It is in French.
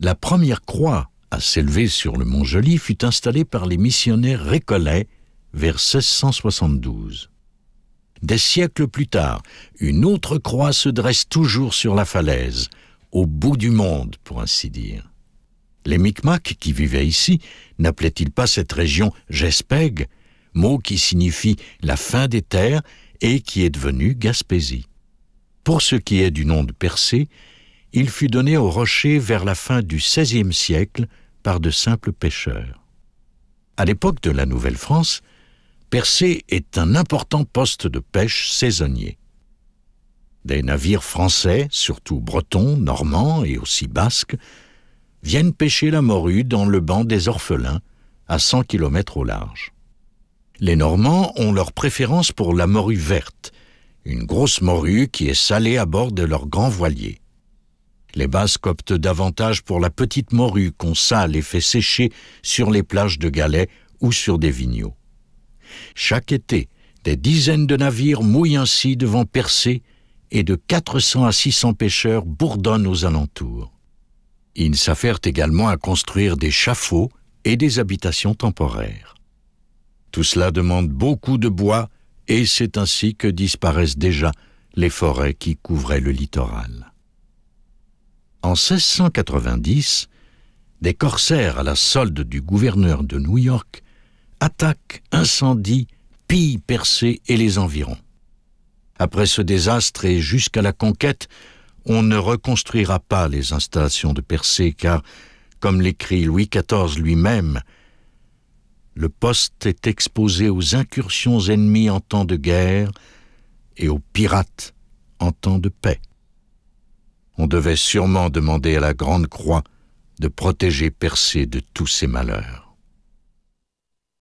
La première croix à s'élever sur le mont Joly fut installée par les missionnaires récollets vers 1672. Des siècles plus tard, une autre croix se dresse toujours sur la falaise, au bout du monde, pour ainsi dire. Les Micmacs qui vivaient ici n'appelaient-ils pas cette région Gespeg, mot qui signifie la fin des terres et qui est devenu Gaspésie. Pour ce qui est du nom de Percé, il fut donné au rocher vers la fin du XVIe siècle par de simples pêcheurs. À l'époque de la Nouvelle-France, Percé est un important poste de pêche saisonnier. Des navires français, surtout bretons, normands et aussi basques, viennent pêcher la morue dans le banc des Orphelins, à 100 km au large. Les Normands ont leur préférence pour la morue verte, une grosse morue qui est salée à bord de leur grand voilier. Les Basques optent davantage pour la petite morue qu'on sale et fait sécher sur les plages de galets ou sur des vigneaux. Chaque été, des dizaines de navires mouillent ainsi devant Percé et de 400 à 600 pêcheurs bourdonnent aux alentours. Ils s'affairent également à construire des chafauds et des habitations temporaires. Tout cela demande beaucoup de bois et c'est ainsi que disparaissent déjà les forêts qui couvraient le littoral. En 1690, des corsaires à la solde du gouverneur de New York attaquent, incendient, pillent Percé et les environs. Après ce désastre et jusqu'à la conquête, on ne reconstruira pas les installations de Percé car, comme l'écrit Louis XIV lui-même, le poste est exposé aux incursions ennemies en temps de guerre et aux pirates en temps de paix. On devait sûrement demander à la Grande Croix de protéger Percé de tous ses malheurs.